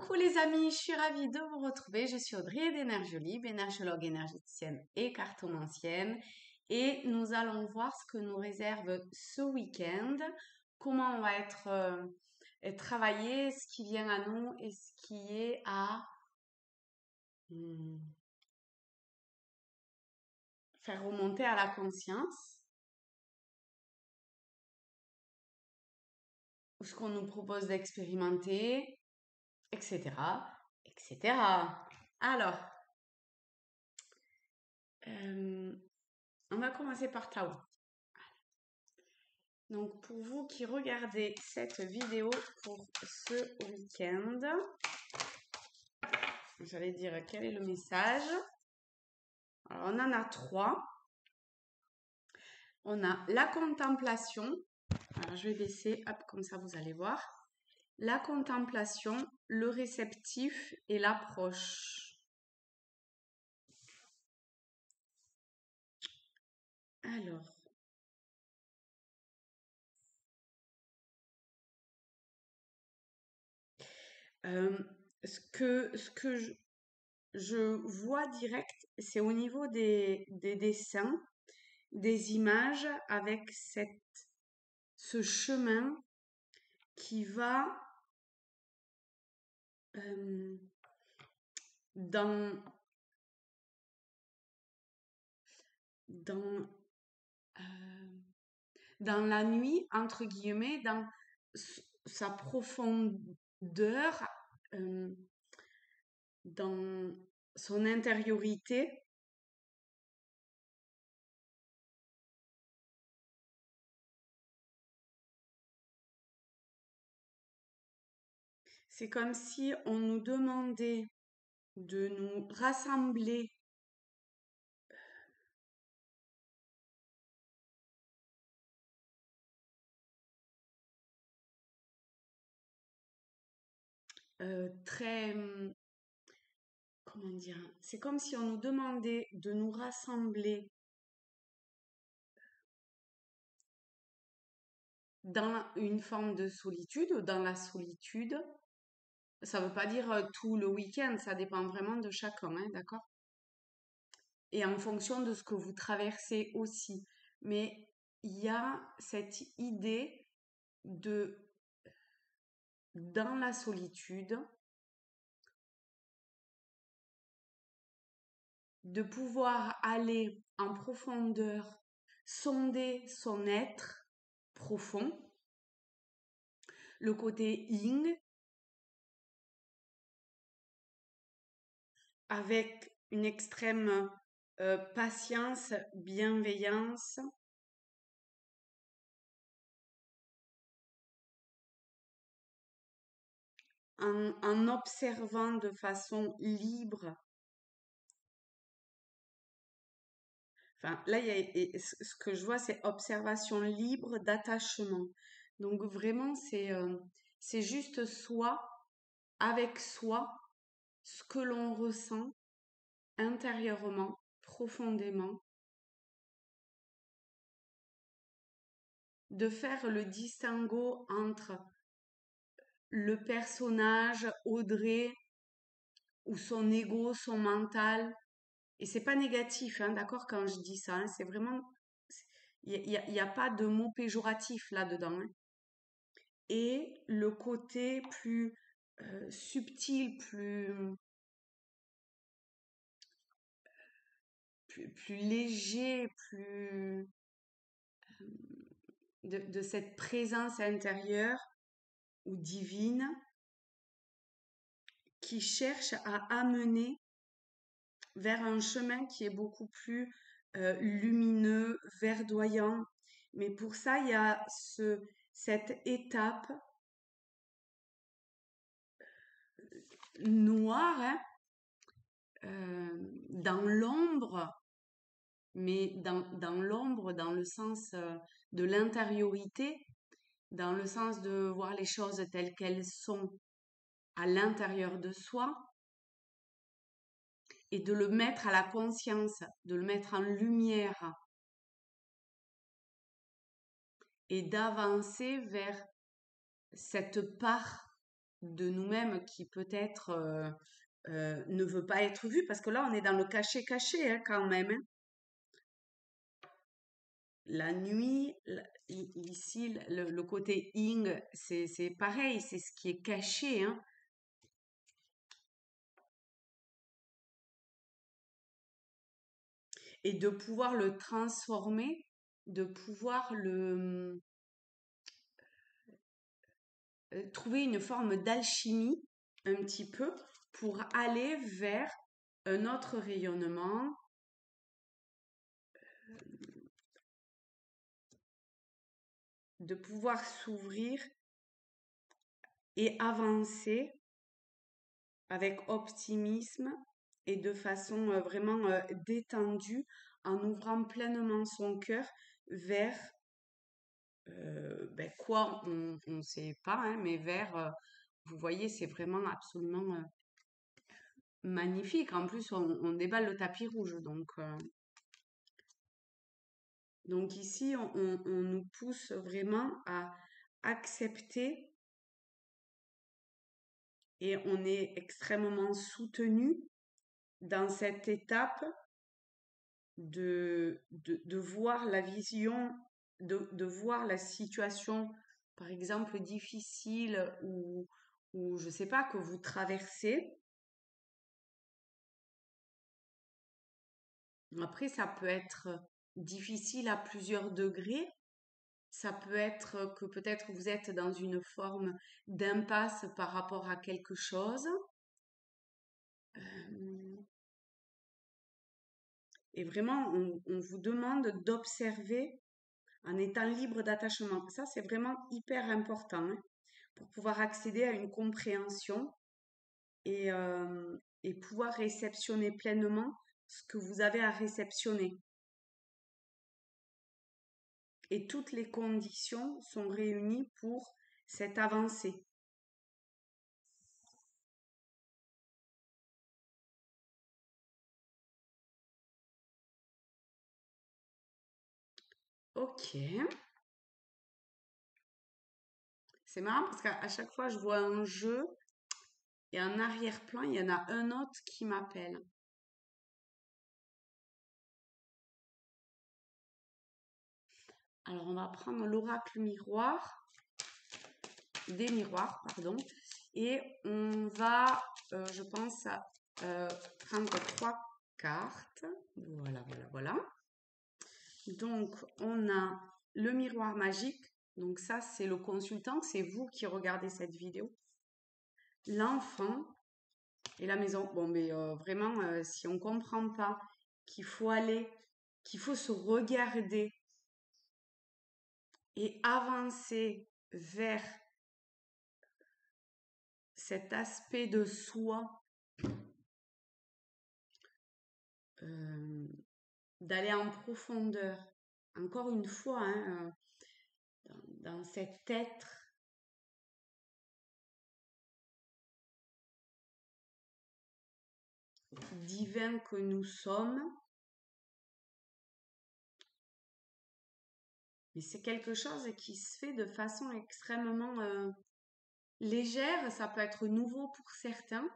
Coucou les amis, je suis ravie de vous retrouver. Je suis Audrey d'Énergiolib, énergiologue énergéticienne et cartomancienne. Et nous allons voir ce que nous réserve ce week-end, comment on va être travaillé, ce qui vient à nous et ce qui est à faire remonter à la conscience, ce qu'on nous propose d'expérimenter, etc., etc. Alors, on va commencer par Tao. Donc, pour vous qui regardez cette vidéo pour ce week-end, j'allais dire quel est le message. Alors, on en a 3. On a la contemplation. Alors, je vais baisser, hop, comme ça vous allez voir. La contemplation, le réceptif et l'approche. Alors, ce que je vois direct, c'est au niveau des dessins, des images avec ce chemin qui va dans la nuit, entre guillemets, dans sa profondeur, dans son intériorité. C'est comme si on nous demandait de nous rassembler très... Comment dire? C'est comme si on nous demandait de nous rassembler dans une forme de solitude ou dans la solitude. Ça ne veut pas dire tout le week-end, ça dépend vraiment de chacun, hein, d'accord? Et en fonction de ce que vous traversez aussi. Mais il y a cette idée dans la solitude, de pouvoir aller en profondeur, sonder son être profond, le côté yin, avec une extrême patience, bienveillance, en observant de façon libre. Enfin, là, ce que je vois, c'est observation libre d'attachement. Donc vraiment, c'est juste soi, avec soi, ce que l'on ressent intérieurement, profondément, de faire le distinguo entre le personnage, Audrey, ou son ego, son mental. Et c'est pas négatif, hein, d'accord, quand je dis ça, hein, c'est vraiment... Il n'y a pas de mot péjoratif là-dedans, hein. Et le côté plus subtil, plus léger, plus de cette présence intérieure ou divine qui cherche à amener vers un chemin qui est beaucoup plus lumineux, verdoyant. Mais pour ça, il y a cette étape noire, hein, dans l'ombre, mais dans l'ombre, dans le sens de l'intériorité, dans le sens de voir les choses telles qu'elles sont à l'intérieur de soi et de le mettre à la conscience, de le mettre en lumière et d'avancer vers cette part de nous-mêmes qui peut-être ne veut pas être vu, parce que là, on est dans le caché-caché hein, quand même. Hein. La nuit, ici, le côté ing, c'est pareil, c'est ce qui est caché. Hein. Et de pouvoir le transformer, de pouvoir trouver une forme d'alchimie un petit peu pour aller vers un autre rayonnement, de pouvoir s'ouvrir et avancer avec optimisme et de façon vraiment détendue en ouvrant pleinement son cœur vers quoi on ne sait pas, hein, mais vers, vous voyez, c'est vraiment absolument magnifique. En plus, on déballe le tapis rouge. Donc ici, on nous pousse vraiment à accepter et on est extrêmement soutenu dans cette étape de voir la vision, de voir la situation, par exemple, difficile ou je sais pas, que vous traversez. Après, ça peut être difficile à plusieurs degrés. Ça peut être que peut-être vous êtes dans une forme d'impasse par rapport à quelque chose. Euh, Et vraiment, on vous demande d'observer en étant libre d'attachement. Ça, c'est vraiment hyper important hein, pour pouvoir accéder à une compréhension et pouvoir réceptionner pleinement ce que vous avez à réceptionner. Et toutes les conditions sont réunies pour cette avancée. Ok. C'est marrant parce qu'à chaque fois, je vois un jeu et en arrière-plan, il y en a un autre qui m'appelle. Alors, on va prendre l'oracle miroir, des miroirs, pardon, et on va, je pense, euh, prendre 3 cartes. Voilà, voilà, voilà. Donc, on a le miroir magique. Donc, ça, c'est le consultant, c'est vous qui regardez cette vidéo. L'enfant et la maison. Bon, mais vraiment, si on ne comprend pas qu'il faut aller, qu'il faut se regarder et avancer vers cet aspect de soi, euh, d'aller en profondeur, encore une fois, hein, dans cet être divin que nous sommes. Mais c'est quelque chose qui se fait de façon extrêmement légère. Ça peut être nouveau pour certains.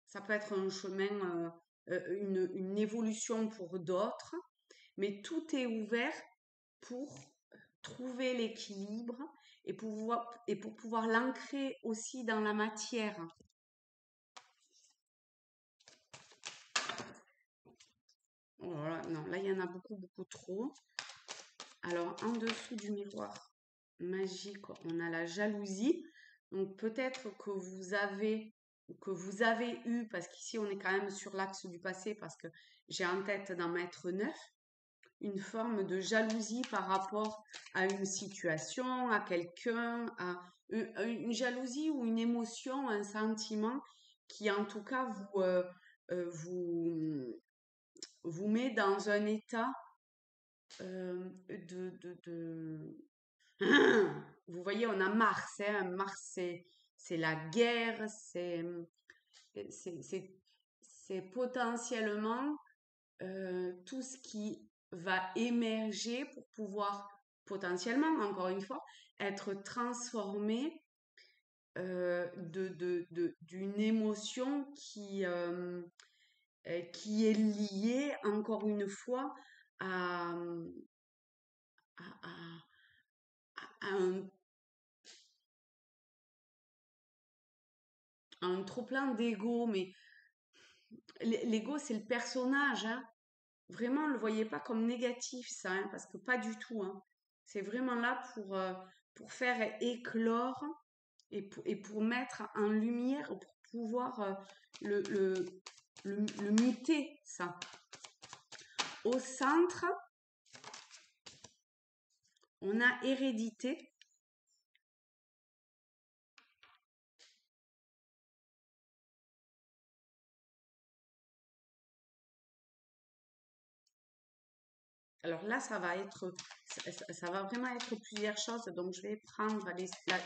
Ça peut être un chemin, une évolution pour d'autres. Mais tout est ouvert pour trouver l'équilibre et pour pouvoir l'ancrer aussi dans la matière. Oh là là, non, là il y en a beaucoup, beaucoup trop. Alors, en dessous du miroir magique, on a la jalousie. Donc, peut-être que vous avez eu, parce qu'ici on est quand même sur l'axe du passé, parce que j'ai en tête d'en mettre 9, une forme de jalousie par rapport à une situation, à quelqu'un, à une jalousie ou une émotion, un sentiment qui en tout cas euh, vous, vous met dans un état de... Vous voyez, on a Mars, hein. Mars, c'est la guerre, c'est, c'est, c'est potentiellement tout ce qui va émerger pour pouvoir potentiellement, encore une fois, être transformé d'une émotion qui est liée, encore une fois, à, à, à un trop-plein d'ego. Mais l'ego, c'est le personnage, hein. Vraiment, ne le voyez pas comme négatif, ça, hein, parce que pas du tout, hein. C'est vraiment là pour faire éclore et pour mettre en lumière, pour pouvoir le, le, le muter, ça. Au centre, on a hérédité. Alors là, ça va vraiment être plusieurs choses. Donc, je vais prendre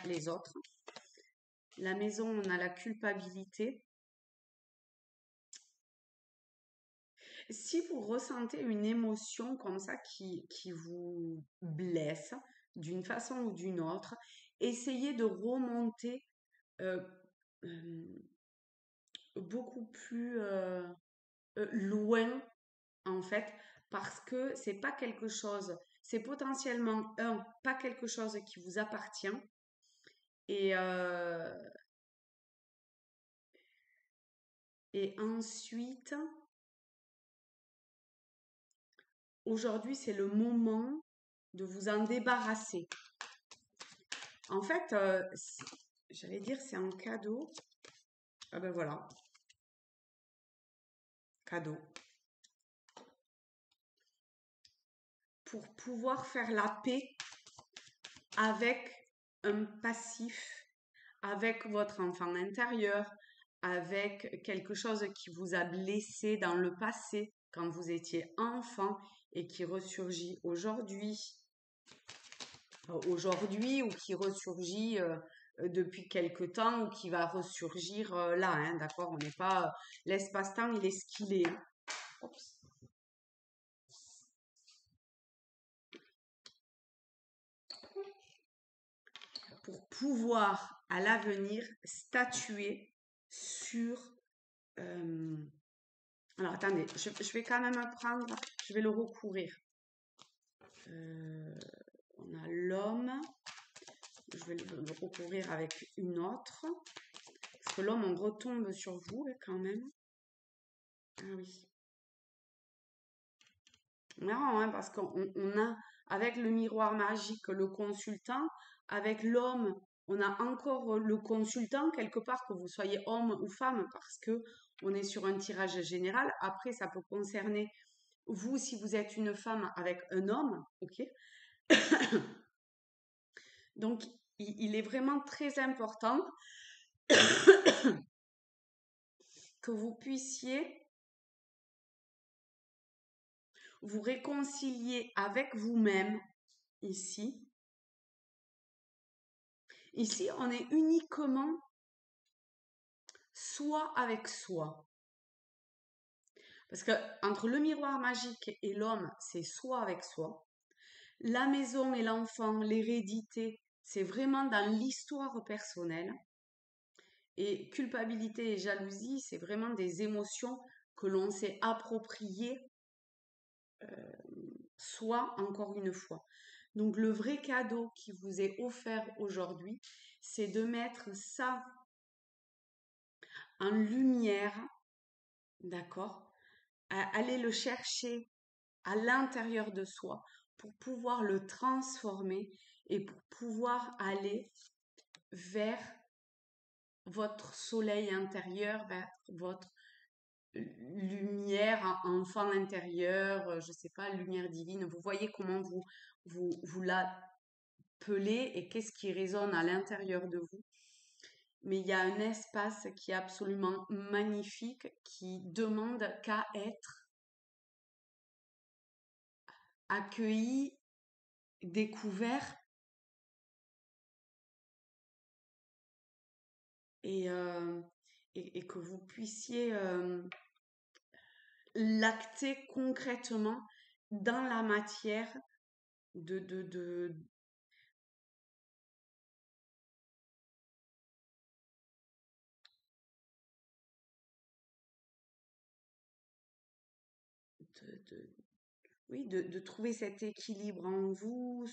les autres. La maison, on a la culpabilité. Si vous ressentez une émotion comme ça qui vous blesse d'une façon ou d'une autre, essayez de remonter euh, euh, beaucoup plus loin, en fait, parce que c'est pas quelque chose, c'est potentiellement pas quelque chose qui vous appartient. Et, euh, et ensuite, aujourd'hui, c'est le moment de vous en débarrasser. En fait, j'allais dire c'est un cadeau. Ah ben voilà, cadeau. Pour pouvoir faire la paix avec un passif, avec votre enfant intérieur, avec quelque chose qui vous a blessé dans le passé quand vous étiez enfant et qui ressurgit aujourd'hui ou qui ressurgit depuis quelque temps ou qui va ressurgir là, hein, d'accord? On n'est pas l'espace-temps, il est ce qu'il est. Oups. Pour pouvoir à l'avenir statuer sur alors attendez, je vais quand même apprendre, je vais le recourir. On a l'homme, je vais le recouvrir avec une autre. Parce que l'homme, on retombe sur vous quand même. Ah oui. Marrant, hein, parce qu'on a, avec le miroir magique, le consultant, avec l'homme, on a encore le consultant, quelque part, que vous soyez homme ou femme, parce que on est sur un tirage général. Après, ça peut concerner vous si vous êtes une femme avec un homme, ok? Donc, il est vraiment très important que vous puissiez vous réconcilier avec vous-même ici. Ici, on est uniquement soi avec soi. Parce que entre le miroir magique et l'homme, c'est soi avec soi. La maison et l'enfant, l'hérédité, c'est vraiment dans l'histoire personnelle. Et culpabilité et jalousie, c'est vraiment des émotions que l'on s'est appropriées soi encore une fois. Donc le vrai cadeau qui vous est offert aujourd'hui, c'est de mettre ça en lumière, d'accord? Aller le chercher à l'intérieur de soi pour pouvoir le transformer et pour pouvoir aller vers votre soleil intérieur, vers votre lumière, enfant intérieur, je sais pas, lumière divine. Vous voyez comment vous l'appelez et qu'est-ce qui résonne à l'intérieur de vous. Mais il y a un espace qui est absolument magnifique, qui demande qu'à être accueilli, découvert et, euh, et que vous puissiez l'acter concrètement dans la matière de oui, de trouver cet équilibre en vous,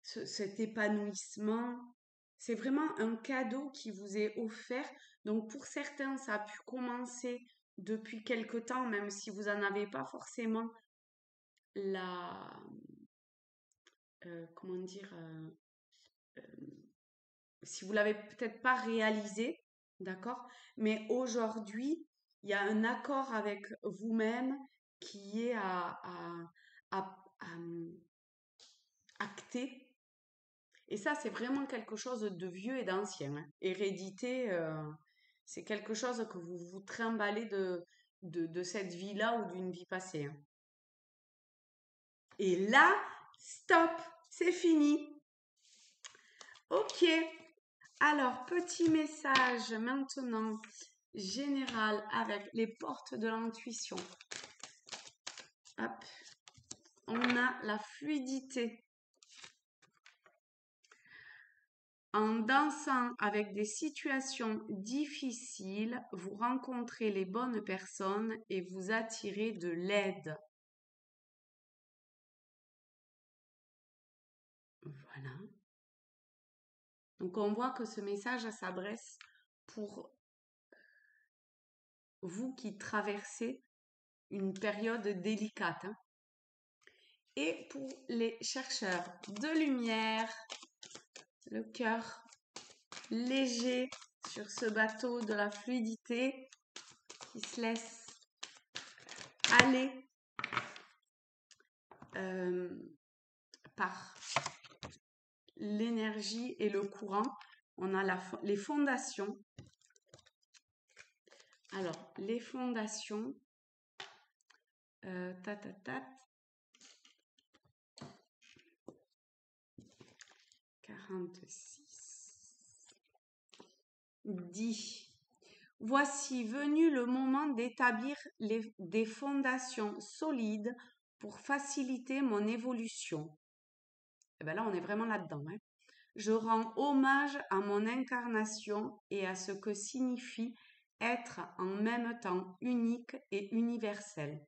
cet épanouissement. C'est vraiment un cadeau qui vous est offert. Donc pour certains, ça a pu commencer depuis quelque temps, même si vous n'en avez pas forcément la, comment dire, euh, si vous l'avez peut-être pas réalisé, d'accord? Mais aujourd'hui, il y a un accord avec vous-même qui est à acter. Et ça, c'est vraiment quelque chose de vieux et d'ancien, hein. Hérédité, c'est quelque chose que vous vous trimballez de cette vie-là ou d'une vie passée, hein. Et là, stop, c'est fini. Ok. Alors, petit message maintenant général avec les portes de l'intuition. Hop. On a la fluidité. En dansant avec des situations difficiles, vous rencontrez les bonnes personnes et vous attirez de l'aide. Voilà. Donc on voit que ce message s'adresse pour vous qui traversez une période délicate, hein. Et pour les chercheurs de lumière, le cœur léger sur ce bateau de la fluidité qui se laisse aller par l'énergie et le courant. On a les fondations. Alors, les fondations, ta, ta, ta, 46. Dit. Voici venu le moment d'établir des fondations solides pour faciliter mon évolution. Et bien là, on est vraiment là-dedans, hein. Je rends hommage à mon incarnation et à ce que signifie être en même temps unique et universel.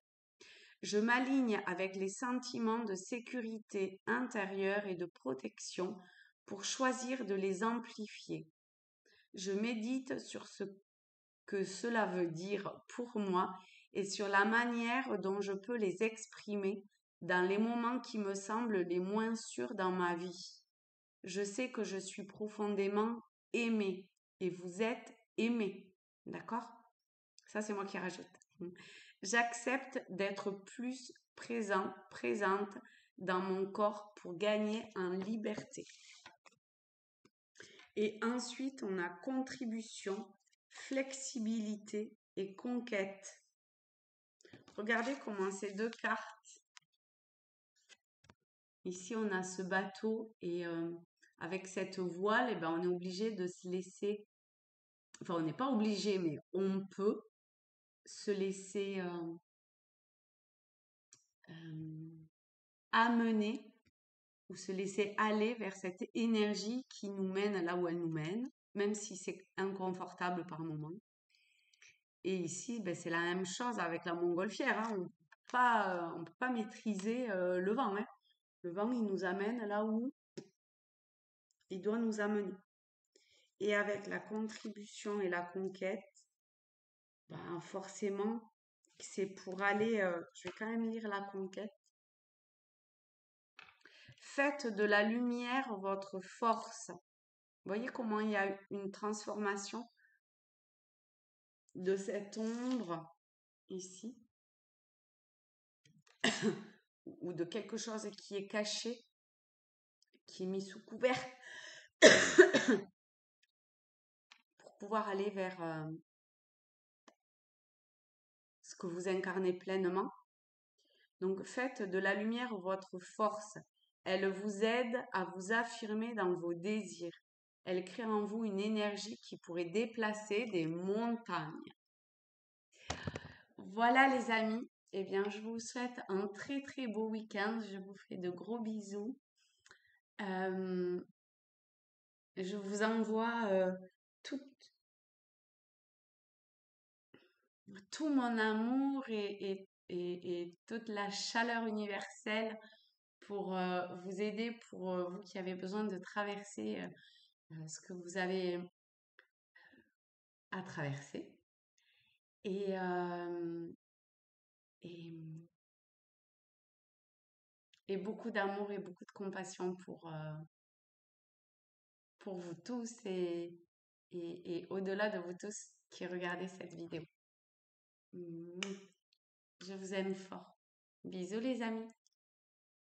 Je m'aligne avec les sentiments de sécurité intérieure et de protection pour choisir de les amplifier. Je médite sur ce que cela veut dire pour moi et sur la manière dont je peux les exprimer dans les moments qui me semblent les moins sûrs dans ma vie. Je sais que je suis profondément aimée et vous êtes aimé. D'accord? Ça, c'est moi qui rajoute. J'accepte d'être plus présente dans mon corps pour gagner en liberté. Et ensuite, on a contribution, flexibilité et conquête. Regardez comment ces deux cartes. Ici, on a ce bateau et avec cette voile, eh ben, on est obligé de se laisser. Enfin, on n'est pas obligé, mais on peut se laisser amener ou se laisser aller vers cette énergie qui nous mène là où elle nous mène, même si c'est inconfortable par moment. Et ici, ben, c'est la même chose avec la montgolfière, hein. On peut pas maîtriser le vent, hein. Le vent, il nous amène là où il doit nous amener. Et avec la contribution et la conquête, ben forcément, c'est pour aller, je vais quand même lire la conquête. Faites de la lumière votre force. Vous voyez comment il y a une transformation de cette ombre ici, ou de quelque chose qui est caché, qui est mis sous couvert, pour pouvoir aller vers ce que vous incarnez pleinement. Donc faites de la lumière votre force. Elle vous aide à vous affirmer dans vos désirs. Elle crée en vous une énergie qui pourrait déplacer des montagnes. Voilà les amis. Eh bien, je vous souhaite un très très beau week-end. Je vous fais de gros bisous. Je vous envoie tout mon amour et et toute la chaleur universelle pour vous aider, pour vous qui avez besoin de traverser ce que vous avez à traverser. Et, et, et beaucoup d'amour et beaucoup de compassion pour vous tous et au-delà de vous tous qui regardez cette vidéo. Je vous aime fort. Bisous les amis.